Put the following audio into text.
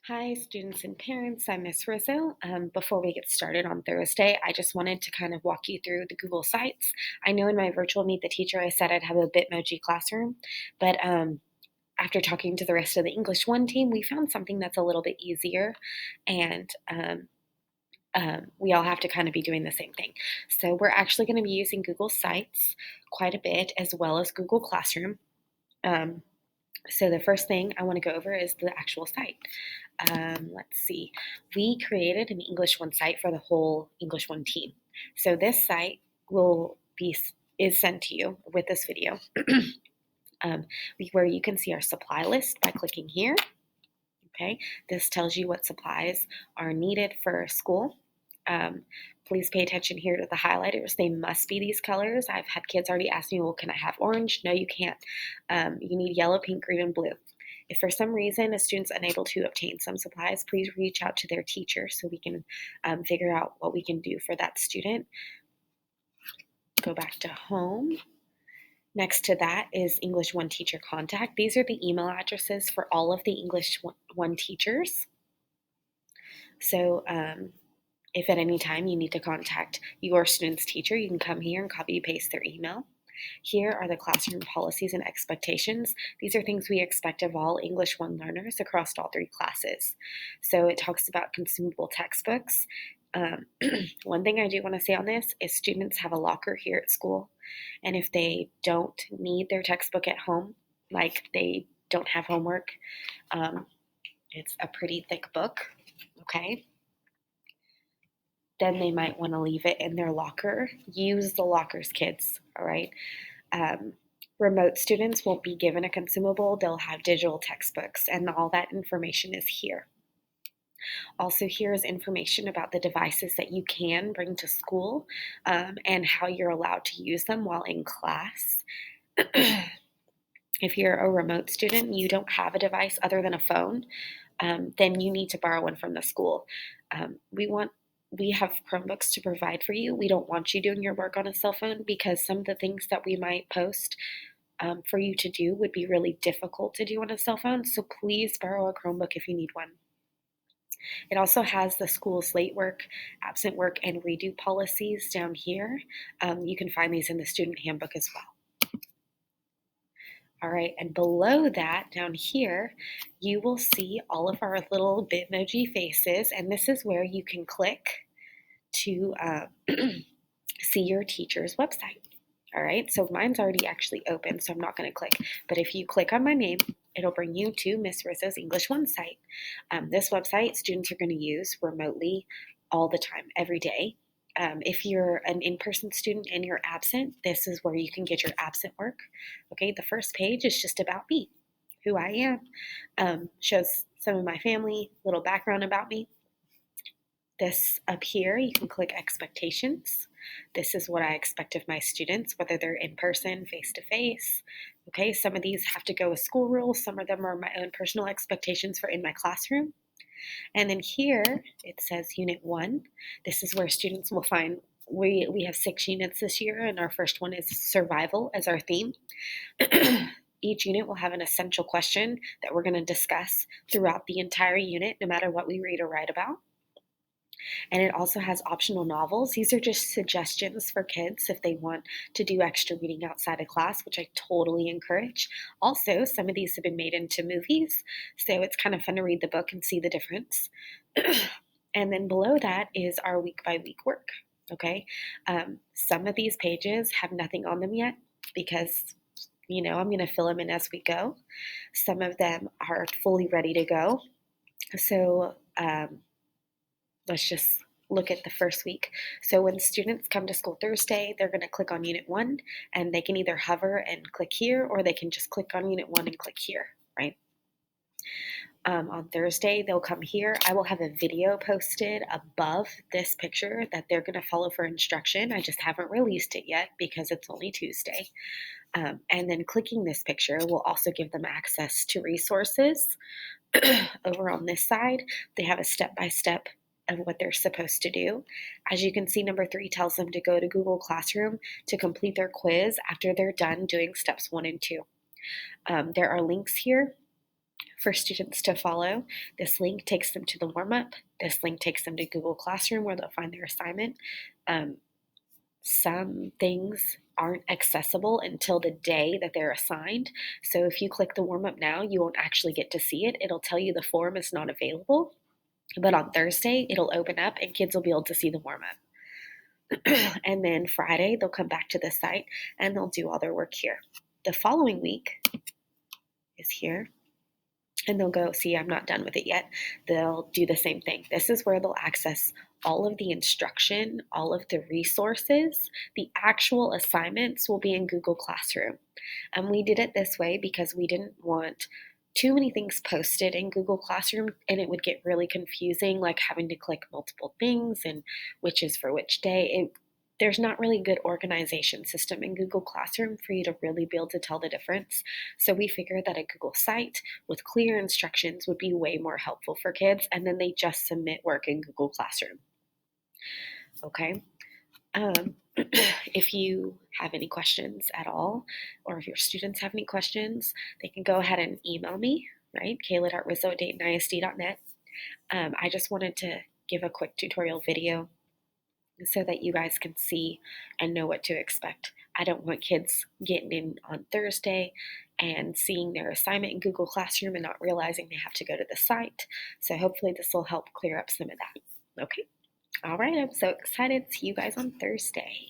Hi, students and parents. I'm Miss Rizzo. Before we get started on Thursday, I just wanted to kind of walk you through the Google Sites. I know in my virtual Meet the Teacher, I said I'd have a Bitmoji classroom, but after talking to the rest of the English 1 team, we found something that's a little bit easier, and we all have to kind of be doing the same thing. So we're actually going to be using Google Sites quite a bit, as well as Google Classroom. Um, so the first thing I want to go over is the actual site. Let's see. We created an English One site for the whole English One team. So this site will be is sent to you with this video, where you can see our supply list by clicking here. Okay, this tells you what supplies are needed for school. Um, Please pay attention here to the highlighters. They must be these colors. I've had kids already ask me, well, can I have orange? No, you can't. You need yellow, pink, green, and blue. If for some reason a student's unable to obtain some supplies, please reach out to their teacher so we can figure out what we can do for that student. Go back to home. Next to that is English One Teacher Contact. These are the email addresses for all of the English One teachers. So if at any time you need to contact your student's teacher, you can come here and copy and paste their email. Here are the classroom policies and expectations. These are things we expect of all English 1 learners across all 3 classes. So it talks about consumable textbooks. One thing I do want to say on this is students have a locker here at school, and if they don't need their textbook at home, like they don't have homework, um, it's a pretty thick book, okay? Then they might want to leave it in their locker. Use the lockers, kids, all right? Um, Remote students won't be given a consumable, they'll have digital textbooks, and all that information is here. Also, here is information about the devices that you can bring to school and how you're allowed to use them while in class. If you're a remote student, you don't have a device other than a phone, then you need to borrow one from the school. We have Chromebooks to provide for you. We don't want you doing your work on a cell phone because some of the things that we might post for you to do would be really difficult to do on a cell phone. So please borrow a Chromebook if you need one. It also has the school's late work, absent work, and redo policies down here. You can find these in the student handbook as well. All right, and below that, down here, you will see all of our little Bitmoji faces, and this is where you can click to see your teacher's website. All right, so mine's already actually open, so I'm not going to click. But if you click on my name, it'll bring you to Miss Rizzo's English One site. This website students are going to use remotely all the time, every day. If you're an in-person student and you're absent, this is where you can get your absent work. Okay, the first page is just about me, who I am, shows some of my family, little background about me. This up here, you can click expectations. This is what I expect of my students, whether they're in person, face to face. Okay, some of these have to go with school rules. Some of them are my own personal expectations for in my classroom. And then here it says Unit 1. This is where students will find, we have 6 units this year, and our first one is survival as our theme. Each unit will have an essential question that we're going to discuss throughout the entire unit, no matter what we read or write about. And it also has optional novels. These are just suggestions for kids if they want to do extra reading outside of class, which I totally encourage. Also, some of these have been made into movies, so it's kind of fun to read the book and see the difference. And then below that is our week by week work. Okay, some of these pages have nothing on them yet because I'm going to fill them in as we go. Some of them are fully ready to go. So let's just look at the first week. So when students come to school Thursday, they're going to click on Unit 1, and they can either hover and click here, or they can just click on Unit 1 and click here, right? On Thursday, they'll come here. I will have a video posted above this picture that they're going to follow for instruction. I just haven't released it yet because it's only Tuesday. And then clicking this picture will also give them access to resources. Over on this side, they have a step-by-step of what they're supposed to do. As you can see, number 3 tells them to go to Google Classroom to complete their quiz after they're done doing steps 1 and 2. There are links here for students to follow. This link takes them to the warm-up. This link takes them to Google Classroom where they'll find their assignment. Some things aren't accessible until the day that they're assigned. So if you click the warm-up now, you won't actually get to see it. It'll tell you the form is not available. But on Thursday, it'll open up and kids will be able to see the warm-up. And then Friday, they'll come back to the site and they'll do all their work here. The following week is here. And they'll go, see, I'm not done with it yet. They'll do the same thing. This is where they'll access all of the instruction, all of the resources. The actual assignments will be in Google Classroom. And we did it this way because we didn't want too many things posted in Google Classroom and it would get really confusing, like having to click multiple things and which is for which day. There's not really a good organization system in Google Classroom for you to really be able to tell the difference. So we figured that a Google site with clear instructions would be way more helpful for kids, and then they just submit work in Google Classroom. Okay. If you have any questions at all, or if your students have any questions, they can go ahead and email me, right? Kayla.rizzo@daytonisd.net. I just wanted to give a quick tutorial video so that you guys can see and know what to expect. I don't want kids getting in on Thursday and seeing their assignment in Google Classroom and not realizing they have to go to the site. So hopefully this will help clear up some of that. Okay. All right. I'm so excited. See you guys on Thursday.